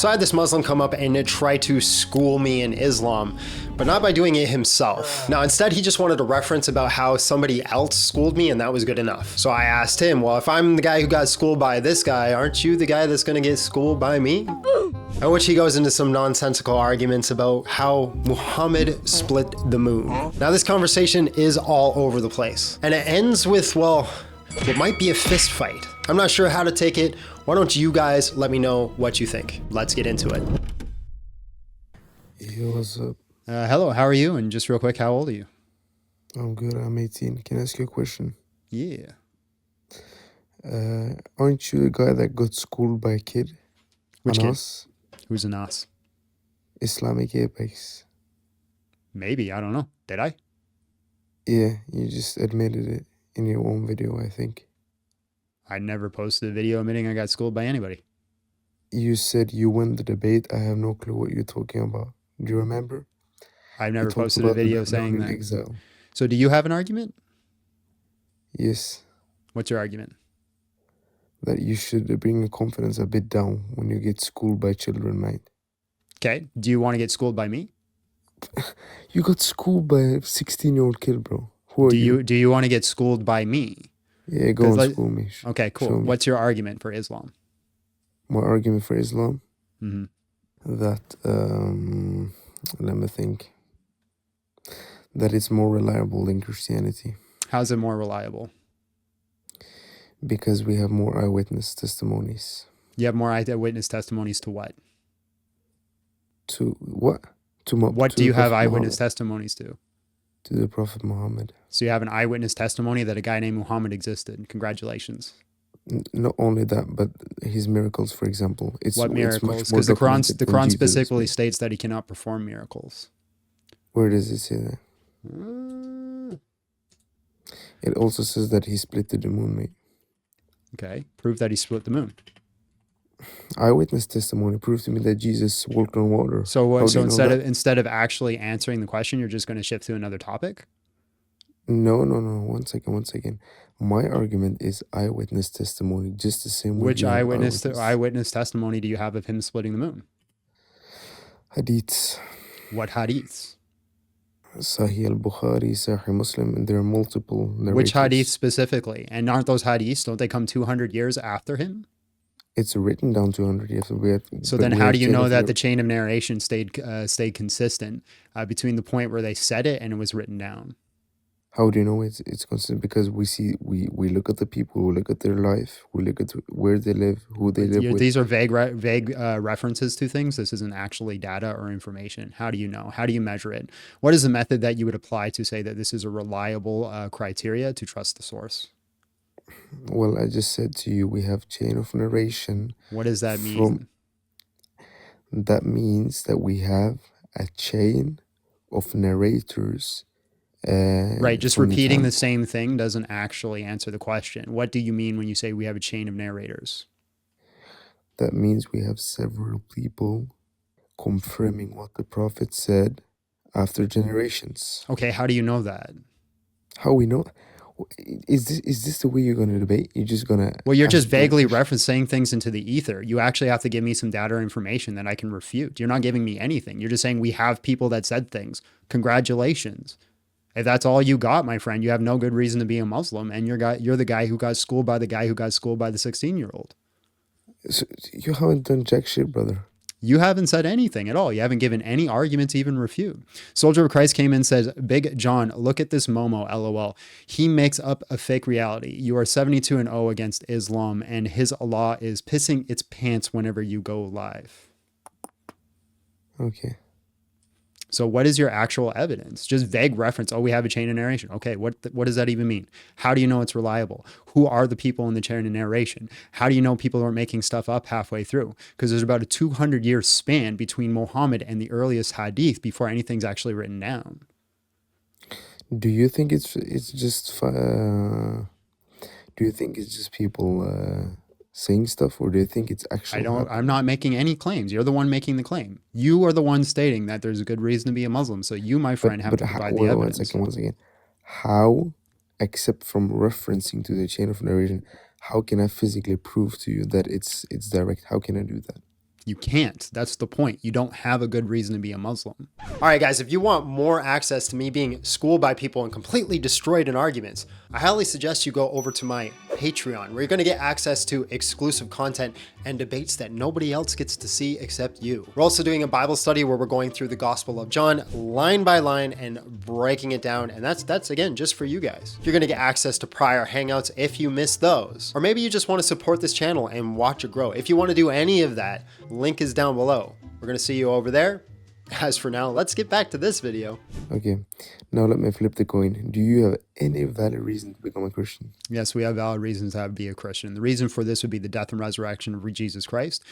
So I had this Muslim come up and try to school me in Islam, but not by doing it himself. Now, instead, he just wanted a reference about how somebody else schooled me, and that was good enough. So I asked him, well, if I'm the guy who got schooled by this guy, aren't you the guy that's gonna get schooled by me? At which he goes into some nonsensical arguments about how Muhammad split the moon. Now, this conversation is all over the place, and it ends with, well, it might be a fist fight. I'm not sure how to take it. Why don't you guys let me know what you think? Let's get into it. Yo, what's up? Hello, how are you? And just real quick, how old are you? I'm good. I'm 18. Can I ask you a question? Yeah. Aren't you the guy that got schooled by a kid? Which kid? Anas? Who's an Anas? Islamic Apex. Maybe, I don't know. Did I? Yeah, you just admitted it in your own video, I think. I never posted a video admitting I got schooled by anybody. You said you won the debate. I have no clue what you're talking about. Do you remember? I've You never talked posted a about the video Babylonian saying that. exile. So do you have an argument? Yes, What's your argument? that you should bring your confidence a bit down when you get schooled by children, mate. Okay. Do you want to get schooled by me? You got schooled by a 16-year-old kid, bro. Who are Do you want to get schooled by me? Yeah, go 'Cause and like- school me. Okay, cool. Show me. What's your argument for Islam? My argument for Islam? hmm That let me think, that it's more reliable than Christianity How's it more reliable? because we have more eyewitness testimonies. You have more eyewitness testimonies to what? To what? What to do the you have Prophet eyewitness Muhammad. testimonies to? To the Prophet Muhammad. So you have an eyewitness testimony that a guy named Muhammad existed. Congratulations. Not only that, but his miracles, for example. What much miracles? more Because the documented than Quran Jesus' specifically miracles. states that he cannot perform miracles. Where does it say that? It also says that he split the moon, mate. Okay. Prove that he split the moon. Eyewitness testimony proves to me that Jesus walked on water. So How what? do So you know that? instead of actually answering the question, you're just going to shift to another topic. No. 1 second. My argument is eyewitness testimony, just the same way. Which you have eyewitness testimony do you have of him splitting the moon? hadiths, What hadiths? Sahih al-Bukhari, Sahih Muslim, and there are multiple narrators. Which hadith specifically? And aren't those hadiths? Don't they come 200 years after him? It's written down 200 years. So then, how do you know that the chain of narration stayed consistent between the point where they said it and it was written down? How do you know it's consistent? Because we look at the people, we look at their life, we look at where they live, who they live with. These are vague references to things. This isn't actually data or information. How do you know? How do you measure it? What is the method that you would apply to say that this is a reliable criteria to trust the source? Well, I just said to you, we have chain of narration. What does that mean? That means that we have a chain of narrators. Right, just from repeating time. the same thing doesn't actually answer the question. What do you mean when you say we have a chain of narrators? That means we have several people confirming what the Prophet said after generations. Okay, how do you know that? How we know? Is this the way you're going to debate? You're just going to... Well, you're just vaguely referencing things into the ether. You actually have to give me some data or information that I can refute. You're not giving me anything. You're just saying we have people that said things. Congratulations. If that's all you got, my friend, you have no good reason to be a Muslim, and you're the guy who got schooled by the guy who got schooled by the 16-year-old. So you haven't done jack shit, brother. You haven't said anything at all. You haven't given any argument to even refute. Soldier of Christ came in and says, Big John, look at this Momo, LOL. He makes up a fake reality. You are 72-0 against Islam, and his Allah is pissing its pants whenever you go live. Okay. So what is your actual evidence? Just vague reference. Oh, we have a chain of narration. Okay, what does that even mean? How do you know it's reliable? Who are the people in the chain of narration? How do you know people aren't making stuff up halfway through? Because there's about a 200-year span between Muhammad and the earliest hadith before anything's actually written down. Do you think it's just people saying stuff, or do you think it's actually I'm not making any claims. You're the one making the claim. You are the one stating that there's a good reason to be a Muslim. So you, my friend, have to provide the evidence. Once again, how, except from referencing to the chain of narration, how can I physically prove to you that it's direct? How can I do that? You can't. That's the point. You don't have a good reason to be a Muslim. All right, guys, if you want more access to me being schooled by people and completely destroyed in arguments, I highly suggest you go over to my Patreon, where you're going to get access to exclusive content and debates that nobody else gets to see except you. We're also doing a Bible study where we're going through the Gospel of John line by line and breaking it down. And that's again, just for you guys. You're going to get access to prior hangouts if you miss those. Or maybe you just want to support this channel and watch it grow. If you want to do any of that, link is down below. We're going to see you over there. As for now, let's get back to this video. Okay, now let me flip the coin. Do you have any valid reason to become a Christian? Yes, we have valid reasons to be a Christian. The reason for this would be the death and resurrection of Jesus Christ.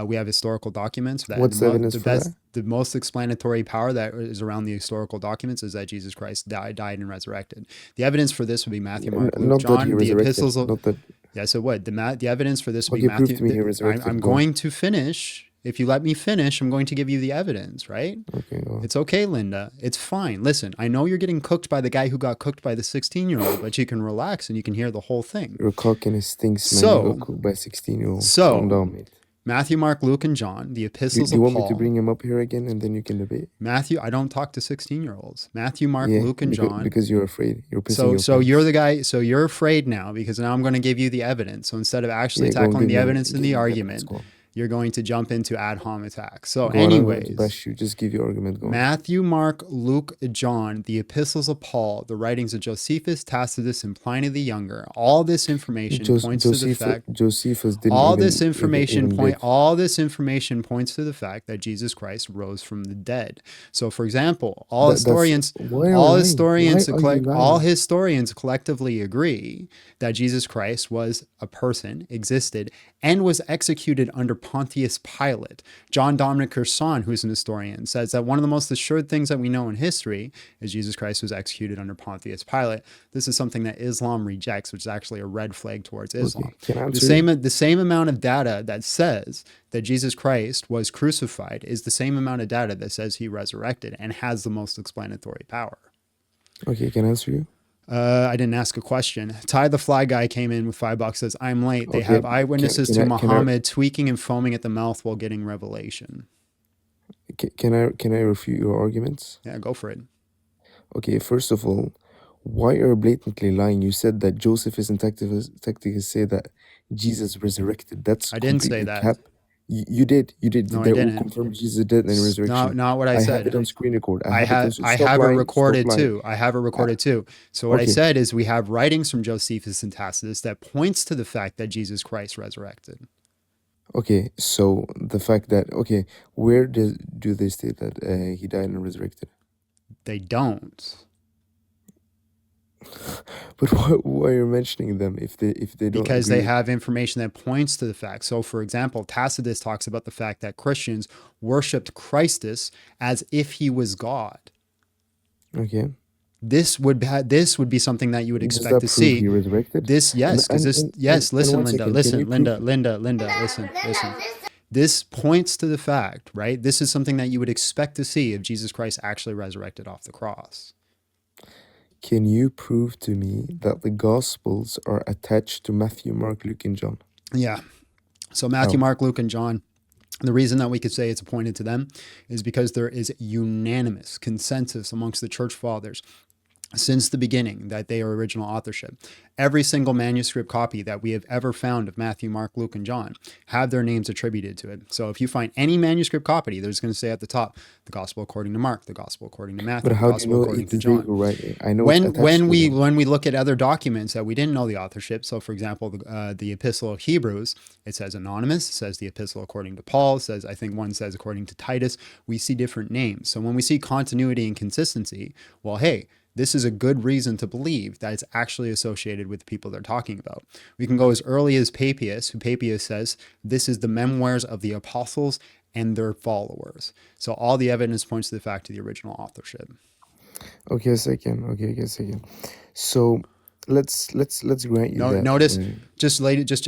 We have historical documents. What's the evidence for that? The most explanatory power that is around the historical documents is that Jesus Christ died and resurrected. The evidence for this would be Matthew, Mark, Luke, Not that John, he the resurrected. epistles. Not that. Yeah, so what? The evidence for this would Okay, be prove Matthew. to me he resurrected. I'm Go on. going to finish. If you let me finish, I'm going to give you the evidence, right? Okay, go on. It's okay, Linda. It's fine. Listen, I know you're getting cooked by the guy who got cooked by the 16-year-old, but you can relax and you can hear the whole thing. Your cockiness stinks, man. So- You got cooked by 16-year-old. so- Calm down, mate. Matthew, Mark, Luke, and John, the Do epistles you of want me to Paul. bring him up here again and then you can debate? Matthew, I don't talk to 16-year-olds. Matthew, Mark, Yeah, Luke, and John. Because you're afraid. You're pissing So, your so pants. you're the guy. So you're afraid now because now I'm going to give you the evidence. So instead of actually Yeah, go on, tackling give the me- evidence in give the me argument, evidence, go on. you're going to jump into ad hom attacks. So, Go on, I'm going to anyways, bash you. Just give your argument. Go on. Matthew, Mark, Luke, John, the epistles of Paul, the writings of Josephus, Tacitus, and Pliny the Younger. All this information points to the fact. Josephus didn't All even- this information even point. live. All this information points to the fact that Jesus Christ rose from the dead. So, for example, all That's- historians, why are you all lying? historians, Why are you lying? all historians collectively agree that Jesus Christ was a person, existed, and was executed under Pontius Pilate. John Dominic Curson, who's an historian, says that one of the most assured things that we know in history is Jesus Christ was executed under Pontius Pilate. This is something that Islam rejects, which is actually a red flag towards Islam. Can I The answer the same amount of data that says that Jesus Christ was crucified is the same amount of data that says he resurrected and has the most explanatory power. Okay, can I answer you? I didn't ask a question. Ty the Fly Guy came in with $5, says, I'm late. They Okay, have eyewitnesses can to I- can I- Muhammad tweaking and foaming at the mouth while getting revelation. Can I refute your arguments? Yeah, go for it. Okay, first of all, why are you blatantly lying? You said that Josephus and Tacitus say that Jesus resurrected. That's I didn't say completely that. cap. You did. You did. No, I They all didn't. confirmed Jesus did and resurrection. Not what I have said. it on screen record. I it have on- I stop have it lying, recorded stop lying. too. I have it recorded too. So what I okay. said is we have writings from Josephus and Tacitus that points to the fact that Jesus Christ resurrected. Okay, so the fact that where do they state that he died and resurrected? They don't. But why are you mentioning them if they don't? Because they agree? have information that points to the fact. So, for example, Tacitus talks about the fact that Christians worshipped Christus as if he was God. Okay. This would be something that you would Does expect that to prove see. he resurrected? This, yes, because this, yes. and Listen, one Linda. second, can Listen, you Linda. Listen. This points to the fact, right? This is something that you would expect to see if Jesus Christ actually resurrected off the cross. Can you prove to me that the Gospels are attached to Matthew, Mark, Luke, and John? Yeah. So Matthew, Oh. Mark, Luke, and John. The reason that we could say it's appointed to them is because there is unanimous consensus amongst the church fathers since the beginning that they are original authorship. Every single manuscript copy that we have ever found of Matthew, Mark, Luke, and John have their names attributed to it. So if you find any manuscript copy, there's going to say at the top, the gospel according to Mark, the gospel according to Matthew, But the how do you gospel know according it to is John. right? I know When it's attached to them. when we look at other documents that we didn't know the authorship, so for example, the Epistle of Hebrews, it says anonymous, it says the Epistle according to Paul, it says, I think one says according to Titus, we see different names. So when we see continuity and consistency, well, hey, this is a good reason to believe that it's actually associated with the people they're talking about. We can go as early as Papias, who Papias says, this is the memoirs of the apostles and their followers. So all the evidence points to the fact of the original authorship. Okay, a second. So let's grant you No, that. notice,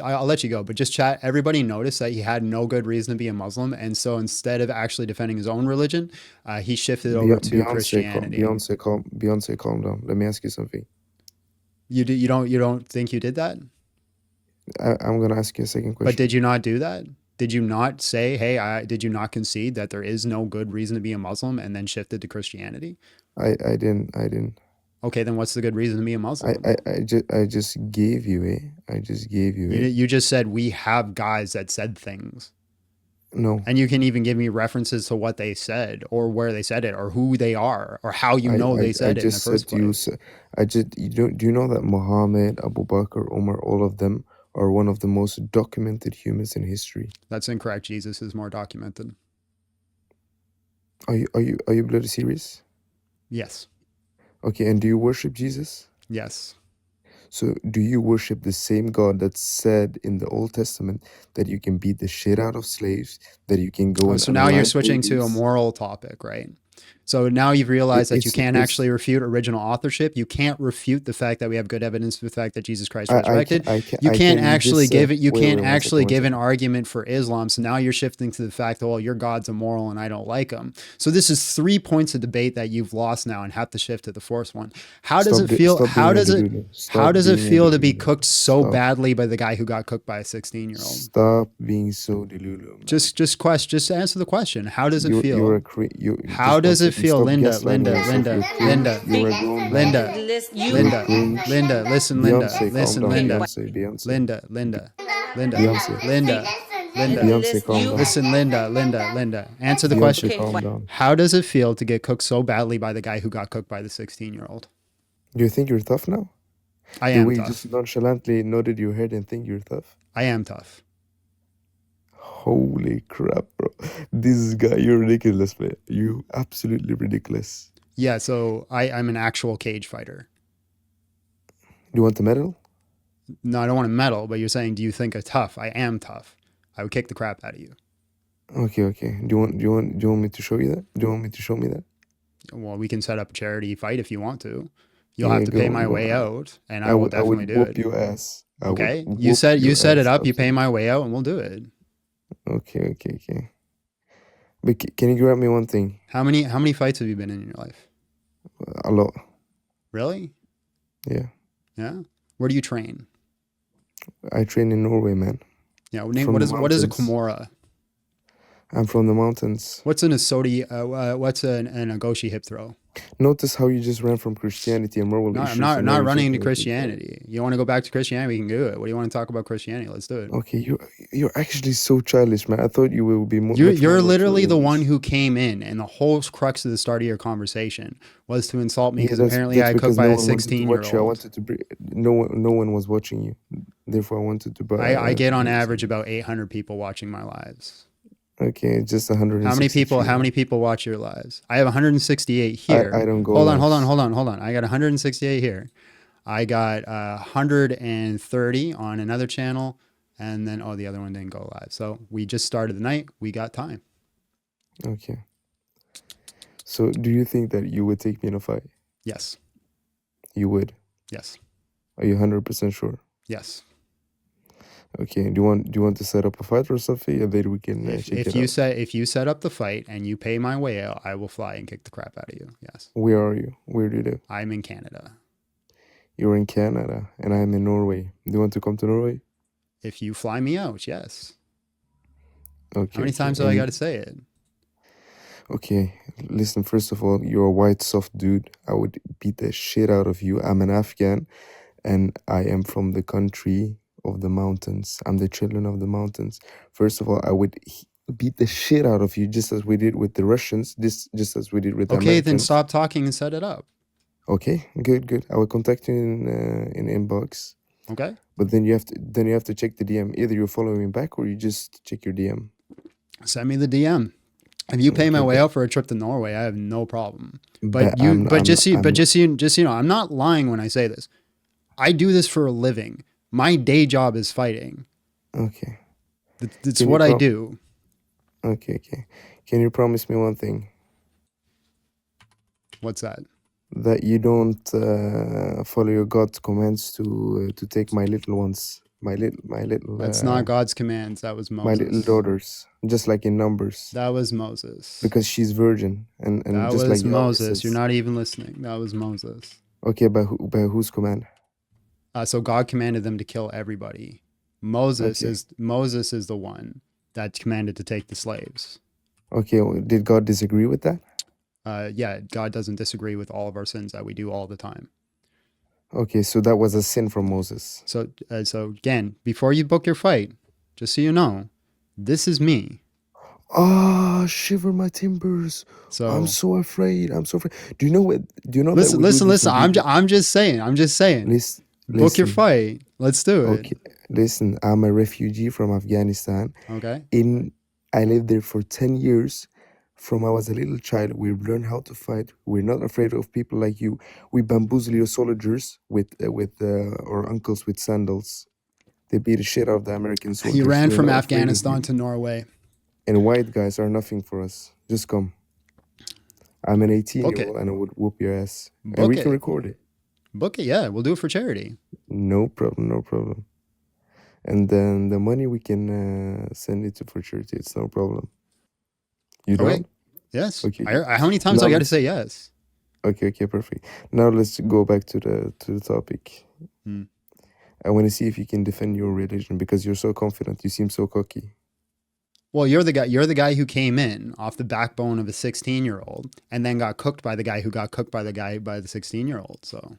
I'll let you go, but just chat. Everybody noticed that he had no good reason to be a Muslim, and so instead of actually defending his own religion, he shifted over to Christianity. Beyonce, calm down. Let me ask you something. You don't think you did that? I'm gonna ask you a second question. But did you not do that? Did you not say, hey, did you not concede that there is no good reason to be a Muslim and then shifted to Christianity? I didn't. Okay, then what's the good reason to be a Muslim? I just gave you it. I just gave you it. You just said we have guys that said things. No. And you can even give me references to what they said or where they said it or who they are or how you know they said it in the first place. Do you know that Muhammad, Abu Bakr, Umar, all of them are one of the most documented humans in history? That's incorrect. Jesus is more documented. Are you bloody serious? Yes. Okay, and do you worship Jesus? Yes. So do you worship the same God that said in the Old Testament that you can beat the shit out of slaves, that you can go So now you're switching to a moral topic, right? So now you've realized that you can't actually refute original authorship. You can't refute the fact that we have good evidence for the fact that Jesus Christ resurrected. You can't actually give it. You can't actually give an argument for Islam. So now you're shifting to the fact that, well, your God's immoral and I don't like him. So this is 3 points of debate that you've lost now and have to shift to the fourth one. How does it feel? How does it feel to be cooked so badly by the guy who got cooked by a 16-year-old? Stop being so delulu. Just answer the question. How does it feel? How does it feel, Linda? Listen, Linda. Answer the question. How does it feel to get cooked so badly by the guy who got cooked by the 16-year-old? Do you think you're tough now? I am tough. You just nonchalantly nodded your head and think you're tough? I am tough. Holy crap, bro. This guy, you're ridiculous, man. You absolutely ridiculous. Yeah, so I'm an actual cage fighter. Do you want the medal? No, I don't want a medal, but you're saying, do you think I'm tough? I am tough. I would kick the crap out of you. Okay. Do you want me to show you that? Do you want me to show me that? Well, we can set up a charity fight if you want to. You'll have to pay my way out, and I will definitely do it. I would whoop your ass. Okay, you set it up. You pay my way out, and we'll do it. Okay. But can you grab me one thing? How many fights have you been in your life? A lot. Really? Yeah. Yeah. Where do you train? I train in Norway, man. Yeah. What is a Kimura? I'm from the mountains. What's an Asodi? What's an Agoshi hip throw? Notice how you just ran from Christianity and moral issues. I'm not running into Christianity. You want to go back to Christianity? We can do it. What do you want to talk about Christianity? Let's do it. Okay, you're actually so childish, man. I thought you would be more. You're literally the one who came in, and the whole crux of the start of your conversation was to insult me because apparently I cooked by a 16-year-old. I wanted to bring, no one was watching you. Therefore, I wanted to buy. I get on average about 800 people watching my lives. Okay, just 100. How many people watch your lives? I have 168 here. I don't go. Hold on. I got 168 here. I got 130 on another channel, and then the other one didn't go live. So we just started the night. We got time. Okay. So do you think that you would take me in a fight? Yes. You would? Yes. Are you 100% sure? Yes. Okay. Do you want to set up a fight or something, and then we can if you set up the fight and you pay my way out, I will fly and kick the crap out of you. Yes. Where are you? Where do you live? I'm in Canada. You're in Canada, and I'm in Norway. Do you want to come to Norway? If you fly me out, yes. Okay. How many times do I got to say it? Okay. Listen. First of all, you're a white soft dude. I would beat the shit out of you. I'm an Afghan, and I am from the country of the mountains. I'm the children of the mountains. First of all, I would beat the shit out of you, just as we did with the Russians, just as we did with the Americans. Then stop talking and set it up. Okay, good. I will contact you in inbox. Okay. But then you have to check the DM. Either you're following me back or you just check your DM. Send me the DM. If you pay my way out for a trip to Norway, I have no problem. But just so you know, I'm not lying when I say this. I do this for a living. My day job is fighting. Okay. It's what I do. Okay. Can you promise me one thing? What's that? That you don't follow your God's commands to take my little ones, my little. That's not God's commands. That was Moses. My little daughters, just like in Numbers. That was Moses. Because she's virgin, and that just was like Moses. You're not even listening. That was Moses. Okay, by whose command? So God commanded them to kill everybody. Moses is the one that commanded to take the slaves. Okay, did God disagree with that? Yeah, God doesn't disagree with all of our sins that we do all the time. Okay, so that was a sin from Moses. So again, before you book your fight, just so you know, this is me. Ah, shiver my timbers. I'm So so afraid. I'm so afraid. Do you know what? Do you know that listen, we do listen, this listen. in people? I'm just saying. I'm just saying. Listen, Book your listen. fight. Let's do it. Okay, listen. I'm a refugee from Afghanistan. Okay. I lived there for 10 years. From I was a little child, we learned how to fight. We're not afraid of people like you. We bamboozle your soldiers with our uncles with sandals. They beat the shit out of the American soldiers. He ran We're from not afraid of Afghanistan you. to Norway. And white guys are nothing for us. Just come. I'm an Book 18-year-old it. and I would whoop your ass. And Book we can it. record it. Book it. Yeah, we'll do it for charity. No problem, no problem. And then the money we can send it to for charity. It's no problem. You Okay. don't? Yes. Okay. How many times Now I got to let's say yes? okay, perfect. Now let's go back to the topic. Hmm. I want to see if you can defend your religion because you're so confident. You seem so cocky. Well, you're the guy. You're the guy who came in off the backbone of a 16-year-old, and then got cooked by the guy who got cooked by the 16-year-old. So,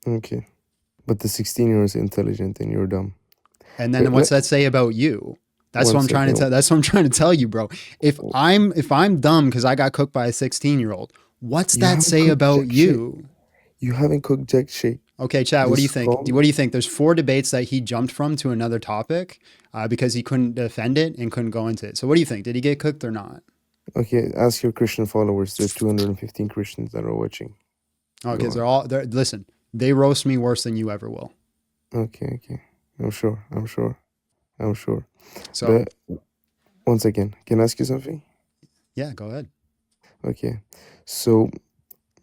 Okay. But the 16-year-old is intelligent and you're dumb. and then But what's that say about you? That's one what I'm trying to second. tell. That's what I'm trying to tell you, bro. If I'm dumb because I got cooked by a 16-year-old, what's You that haven't say cooked about jack shit. you? You haven't cooked jack shit. Okay, chat. What do you Just think? calm. What do you think? There's 4 debates that he jumped from to another topic because he couldn't defend it and couldn't go into it. So, what do you think? Did he get cooked or not? Okay, ask your Christian followers. There's 215 Christians that are watching. Oh, Go because on. listen, they roast me worse than you ever will. Okay. I'm sure. So, But once again, can I ask you something? yeah, go ahead. Okay. So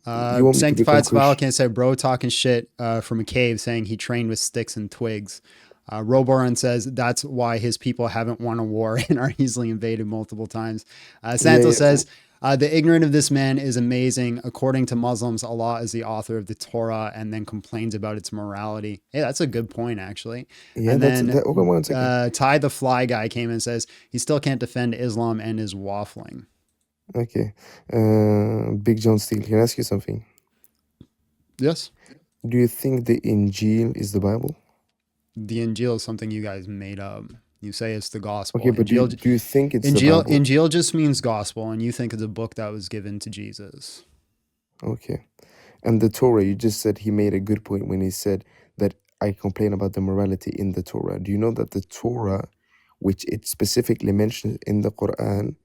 you want me to Sanctified become Survival Christian? can't say bro talking shit from a cave saying he trained with sticks and twigs. Roboran says that's why his people haven't won a war and are easily invaded multiple times. Santo Yeah. says the ignorant of this man is amazing. According to Muslims, Allah is the author of the Torah and then complains about its morality. Hey, that's a good point, actually. Yeah, And that's then that. Okay, one second. Ty the Fly guy came and says he still can't defend Islam and is waffling. Okay. Big John Steele, can I ask you something? Yes. Do you think the Injil is the Bible? The Injil is something you guys made up. You say it's the gospel. Okay, but do you think it's the Bible? Injil just means gospel, and you think it's a book that was given to Jesus. Okay. And the Torah, you just said he made a good point when he said that I complain about the morality in the Torah. Do you know that the Torah, which it specifically mentions in the Quran,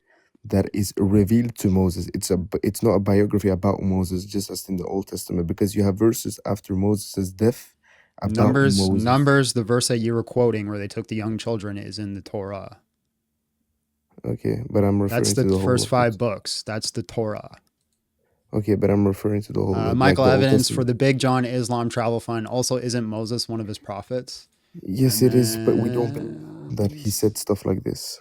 that is revealed to Moses, it's not a biography about Moses, just as in the Old Testament, because you have verses after Moses' death about Moses. Numbers, the verse that you were quoting where they took the young children is in the Torah. Okay, but I'm referring That's to the the whole first of 5 it. books. That's the Torah. Okay, but I'm referring to the whole of it, like Michael the Old Evans for Testament. the Big John Islam Travel Fund. Also, isn't Moses one of his prophets? Yes, And it is, but we don't believe that he said stuff like this.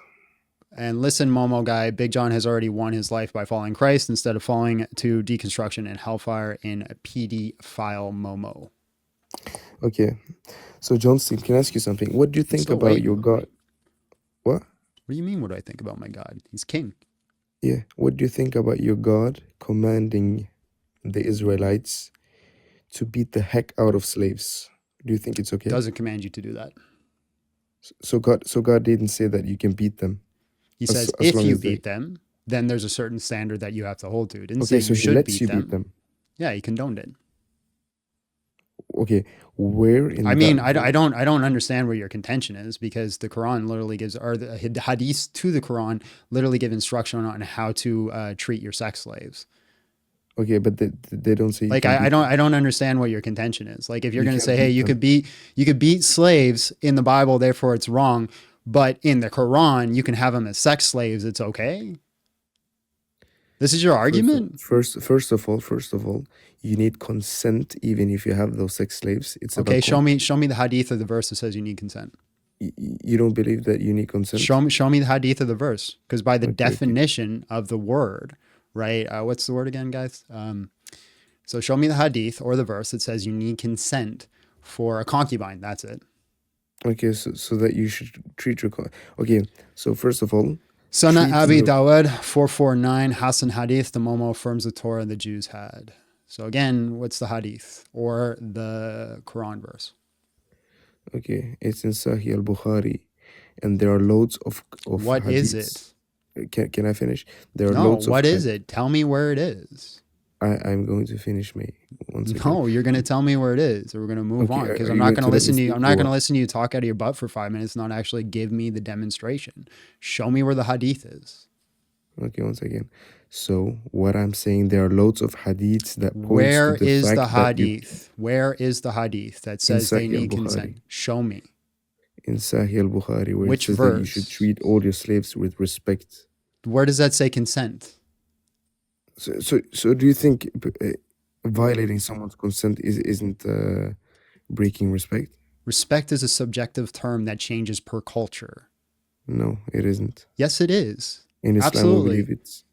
And listen, Momo guy, Big John has already won his life by following Christ instead of falling to deconstruction and hellfire in a PD file Momo. Okay, so John Steele, can I ask you something? What do you think still about waiting. your God? What? What do you mean? What do I think about my God? He's king. Yeah, what do you think about your God commanding the Israelites to beat the heck out of slaves? Do you think it's okay? Doesn't command you to do that. So God didn't say that you can beat them. He As- says as if long you as they- beat them, then there's a certain standard that you have to hold to. It didn't Okay, say so you he should lets you beat beat them. Yeah, he condoned it. Okay, where in I mean, that I don't understand where your contention is because the Quran literally gives, or the hadiths to the Quran literally give instruction on how to treat your sex slaves. Okay, but they don't say you Like can beat them. I don't understand what your contention is. Like if you're You going to can't say, hey, beat you could beat slaves in the Bible, therefore it's wrong, but in the Quran you can have them as sex slaves, it's okay. This is your argument? First of all, you need consent even if you have those sex slaves. It's Okay, about show me the hadith or the verse that says you need consent. you don't believe that you need consent? Show me the hadith of the verse, because by the Okay. definition of the word, right? What's the word again, guys? So show me the hadith or the verse that says you need consent for a concubine. That's it. Okay, so that you should treat your okay. So first of all, Sunnah treat Abi your Dawud 449 Hassan Hadith. The Momo affirms the Torah the Jews had. So again, what's the Hadith or the Quran verse? okay. It's in Sahih al-Bukhari, and there are loads of What is hadiths. it? Can I finish? There are No, loads of what is it? Tell me where it is. I'm going to finish me once again. No, you're going to tell me where it is, or we're going to move Okay, on because are I'm you not going going to to let listen me to you. speak I'm or not going to what? listen to you talk out of your butt for 5 minutes, not actually give me the demonstration. Show me where the hadith is. Okay, once again. So what I'm saying, there are loads of hadiths that points Where to the is fact the that you hadith? Where is the hadith that says they Sahih need al-Bukhari. consent? Show me. In Sahih al-Bukhari, where Which it says that you should verse? treat all your slaves with respect. Where does that say consent? So do you think violating someone's consent isn't breaking respect? Respect is a subjective term that changes per culture. No, it isn't. Yes, it is. In Islam, Absolutely. we believe it's.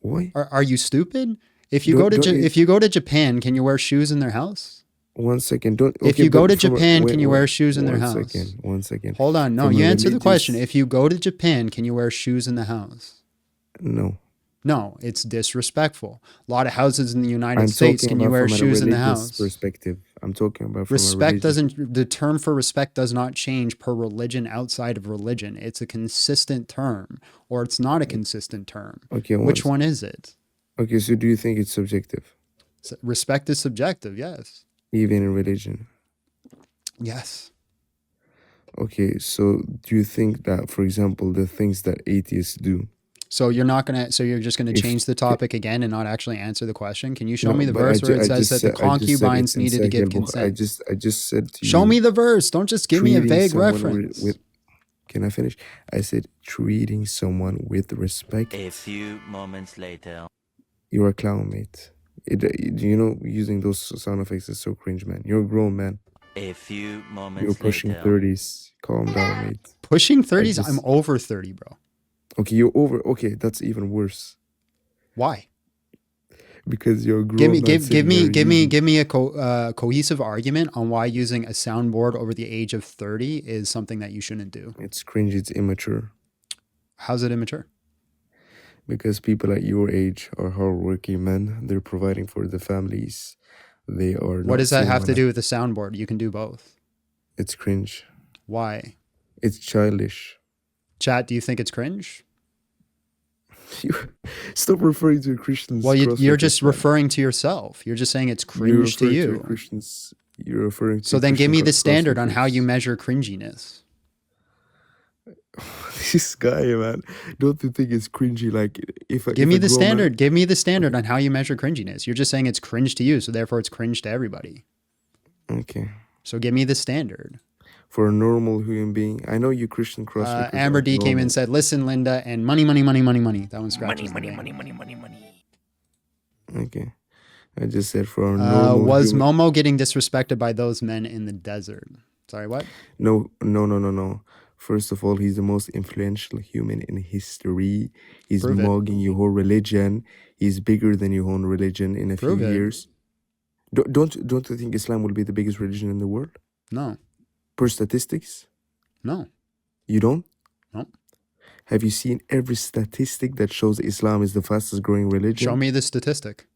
Why? Are you stupid? If you Don't- go to don't you- if you go to Japan, can you wear shoes in their house? 1 second. Don't. If okay, you go but to from a- Japan, wait, can you wait, wear shoes in their 1 house? second, 1 second. Hold on. No, From you a answer the question. religious- If you go to Japan, can you wear shoes in the house? No. No, it's disrespectful. A lot of houses in the United I'm States, talking can you about wear from a shoes in the religious house? perspective. I'm talking about from a Respect religious. doesn't, the term for respect does not change per religion outside of religion. It's a consistent term, or it's not a consistent term. Okay, Which one is it? Okay, so do you think it's subjective, Respect is subjective, yes. even in religion? Yes. Okay, so do you think that, for example, the things that atheists do? So you're not gonna. So you're just gonna If- change the topic again and not actually answer the question. Can you show No, me the but verse where it I says just that the said- I just said concubines it's in needed to Sahih give al-Bukhari. consent? I just said to you. Show me the verse. Don't just give me a treating vague someone reference. Can I finish? I said treating someone with respect. A few moments later. You're a clown, mate. You know, using those sound effects is so cringe, man. You're a grown man. A few You're moments pushing later. 30s. Calm down, mate. Pushing 30s. just- I'm over 30, bro. Okay, you're over. Okay, that's even worse Why? because you're a grown Give me, man give sitting me, there give me, using- give me a cohesive argument on why using a soundboard over the age of 30 is something that you shouldn't do. It's cringe. It's immature How's it immature? because people at your age are hardworking men. They're providing for the families. They are. What not does that sitting have on to a- do with the soundboard? You can do both. It's cringe. Why? It's childish. Chat, do you think it's cringe? Stop referring to Christians. Well, you're cross-reference, just man. referring to yourself. You're just saying it's You're cringe to referring you. Christians. You're referring to. So then give Christian me the standard on how you cross-reference. measure cringiness. This guy, man. Don't you think it's cringy? Like, if Give me the grown man- standard. Give me the standard on how you measure cringiness. You're just saying it's cringe to you, so therefore it's cringe to everybody. Okay. So give me the standard. For a normal human being, I know you Christian cross. Amber D came in and said, "Listen, Linda, and money, money, money, money, money." That one scratches. Money, the money, brain. money, money, money, money. Okay. I just said for a normal. Was human- Momo getting disrespected by those men in the desert? Sorry, what? No. First of all, he's the most influential human in history. He's Prove it. mugging your whole religion. He's bigger than your own religion in a Prove few it. years. Don't you think Islam will be the biggest religion in the world No, per statistics? no. You don't? No. Have you seen every statistic that shows Islam is the fastest growing religion? Show me the statistic.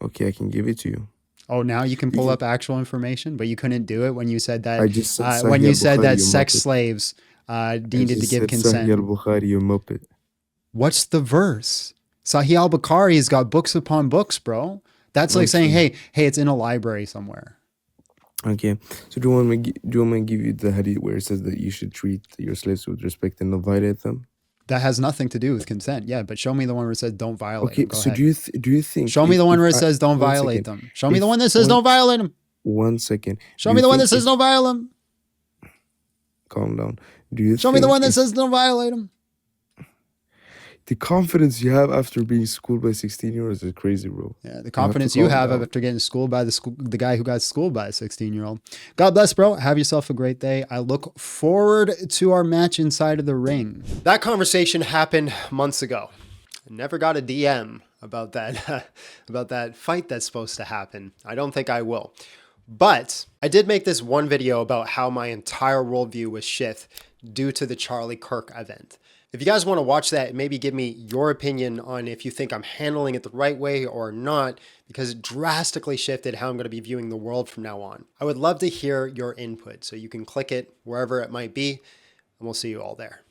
Okay, I can give it to you. Oh, now you can pull can- up actual information, but you couldn't do it when you said that. I just said when Sahih you said al-Bukhari, that you sex muppet. slaves I needed to just give said consent. Sahih al-Bukhari, you muppet. What's the verse? Sahih al-Bukhari has got books upon books, bro. That's like saying, hey, it's in a library somewhere. Okay, so do you want me to give you the hadith where it says that you should treat your slaves with respect and not violate them? That has nothing to do with consent. Yeah, but show me the one where it says don't violate Okay, them. Go so ahead. do you think? Show me if- the one if where it I- says don't 1 violate second. them. Show me the If one that says one- don't violate them. 1 second. Show Do me you the one that think says if- don't violate them. Calm down. Do you Show me the think one that if- says don't violate them. the confidence you have after being schooled by 16-year-olds is crazy, bro. Yeah, the have to confidence you calm have down. after getting schooled by the guy who got schooled by a 16-year-old. God bless, bro. Have yourself a great day. I look forward to our match inside of the ring. That conversation happened months ago. I never got a DM about that about that fight that's supposed to happen. I don't think I will. But I did make this one video about how my entire worldview was shift due to the Charlie Kirk event. If you guys want to watch that, maybe give me your opinion on if you think I'm handling it the right way or not, because it drastically shifted how I'm going to be viewing the world from now on. I would love to hear your input, so you can click it wherever it might be, and we'll see you all there.